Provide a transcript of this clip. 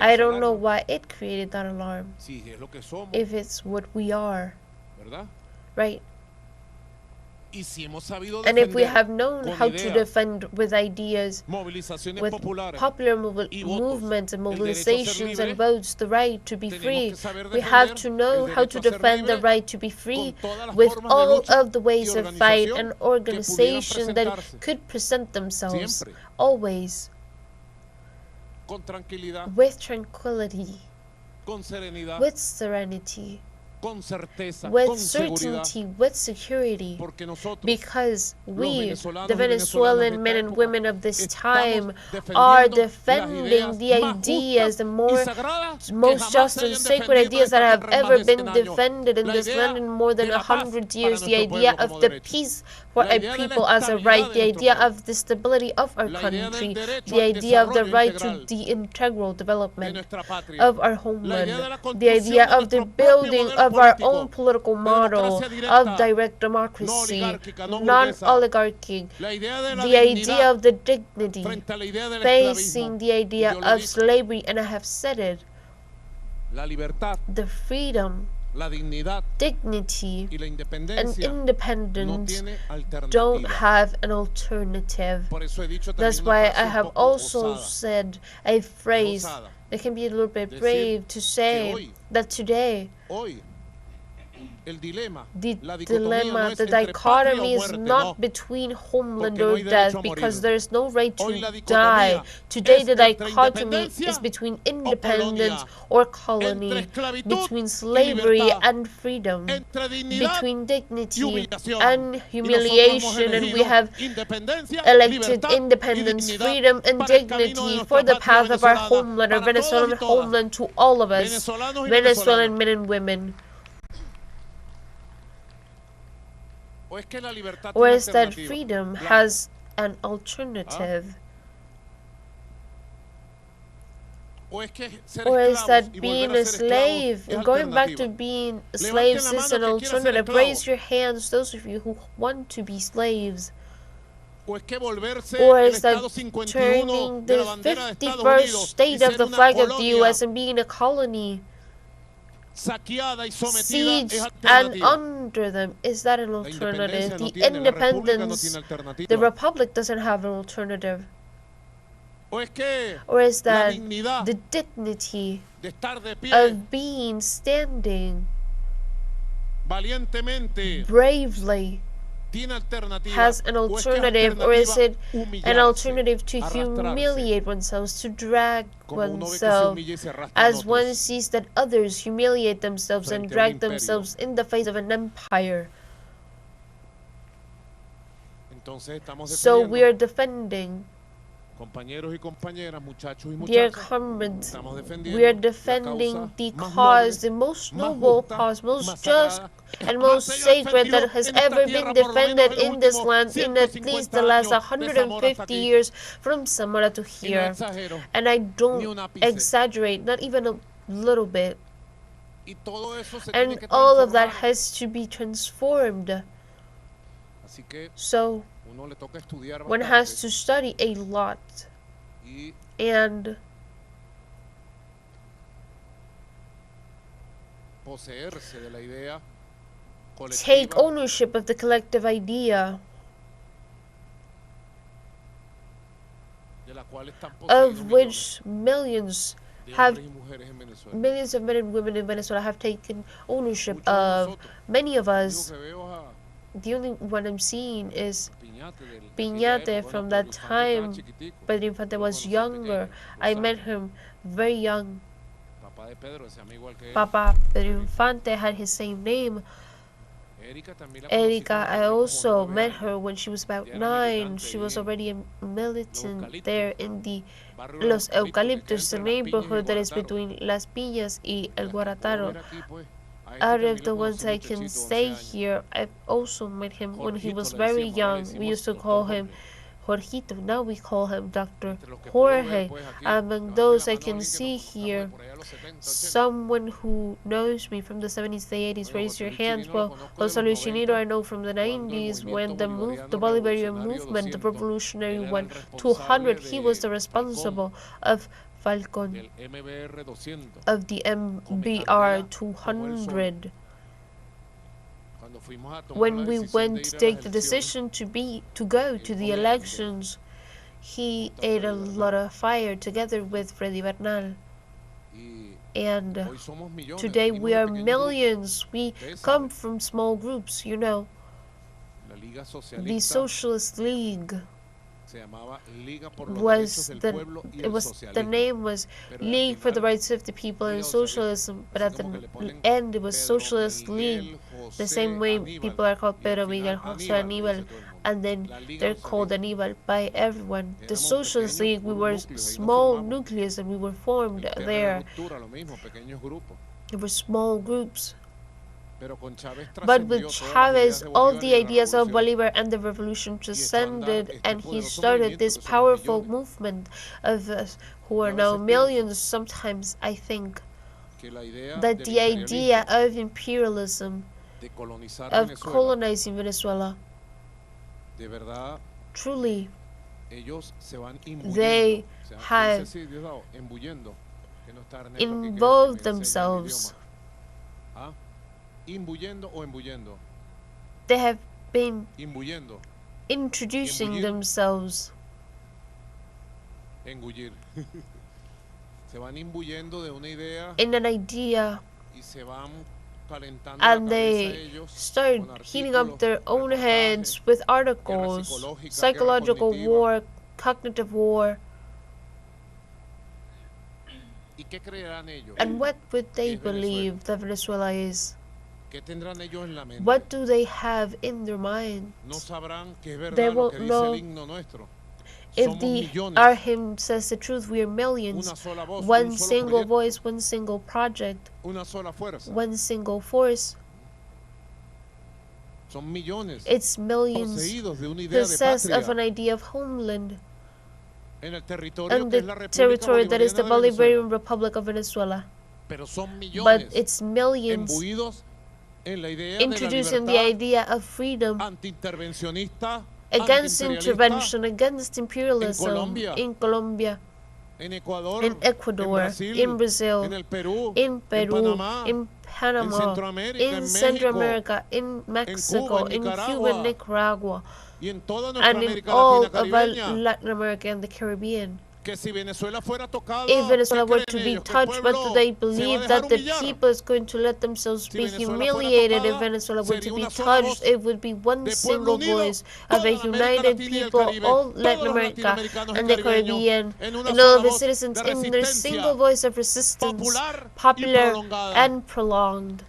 I don't know why it created that alarm. If it's what we are, right? And if we have known how to defend with ideas, with popular movements and mobilizations and votes, the right to be free, we have to know how to defend the right to be free with all of the ways of fight and organization that could present themselves, always with tranquility, with serenity, with certainty, with security, because we, the Venezuelan men and women of this time, are defending the ideas, the most just and sacred ideas that have ever been defended in this land in more than 100 years. The idea of the peace for a people as a right, the idea of the stability of our country, the idea of the right to the integral development of our homeland, the idea of the building of our own political model of direct democracy, non-oligarchy, the idea of the dignity facing the idea of slavery, and I have said it, the freedom, dignity, and independence don't have an alternative. That's why I have also said a phrase that can be a little bit brave to say that today the dilemma, the dichotomy is not between homeland or death, because there is no right to die. Today the dichotomy is between independence or colony, between slavery and freedom, between dignity and humiliation, and we have elected independence, freedom, and dignity for the path of our homeland, our Venezuelan homeland, to all of us, Venezuelan men and women. Or is that freedom has an alternative? Or is that being a slave, and going back to being slaves, is an alternative? Raise your hands, those of you who want to be slaves. Or is that turning the 51st state of the flag of the U.S. and being a colony, sieged and under them? Is that an alternative? The independence, the republic doesn't have an alternative. Or is that the dignity of being standing bravely has an alternative? Or is it an alternative to humiliate oneself, to drag oneself, as one sees that others humiliate themselves and drag themselves in the face of an empire? So we are defending, dear comrades, we are defending the cause, the most noble cause, most just and most sacred that has ever been defended in this land in at least the last 150 years, from Zamora to here. And I don't exaggerate, not even a little bit. And all of that has to be transformed. So one has to study a lot and take ownership of the collective idea of which millions of men and women in Venezuela have taken ownership of. Many of us, the only one I'm seeing is Piñate from that time. Pedro Infante was younger. I met him very young. Papa Pedro Infante had his same name. Erika, I also met her when she was about 9. She was already a militant there in the Los Eucaliptos, the neighborhood that is between Las Piñas y El Guarataro. Out of the ones I can say here, I've also met him when he was very young. We used to call him Jorgito. Now we call him Dr. Jorge. Among those I can see here, someone who knows me from the 70s, the 80s, raise your hands. Well, Jose Luis Chinito I know from the 90s, when the Bolivarian movement, the revolutionary one, 200, he was the responsible of Falcon, of the MBR 200. When we went to take the decision to go to the elections, he ate a lot of fire together with Freddy Bernal. And today we are millions. We come from small groups, you know. The Socialist League the name was League for the Rights of the People and Socialism, but at the end it was Socialist League, the same way people are called Pedro, Miguel, Jose, Aníbal, and then they're called Aníbal by everyone. The Socialist League, we were small nucleus and we were formed there. There were small groups. But with Chavez, all the ideas of Bolivar and the revolution transcended, and he started this powerful movement of us who are now millions. Sometimes I think that the idea of imperialism, of colonizing Venezuela, truly, they have involved themselves. They have been introducing themselves. In an idea, and they start heating up their own heads with articles, psychological war, cognitive war. And what would they believe that Venezuela is? What do they have in their minds? They won't know if our hymn says the truth. We are millions. One single voice, one single project, one single force. It's millions possessed of an idea of homeland and the territory that is the Bolivarian Republic of Venezuela. But it's millions introducing the idea of freedom against intervention, against imperialism in Colombia, in Ecuador, in Brazil, in Peru, in Panama, in Central America, in Mexico, in Cuba, Nicaragua, and in all of Latin America and the Caribbean. If Venezuela were to be touched, what do they believe? That the people is going to let themselves be humiliated? If Venezuela were to be touched, it would be one single voice of a united people, all Latin America and the Caribbean, and all of the citizens in their single voice of resistance, popular and prolonged.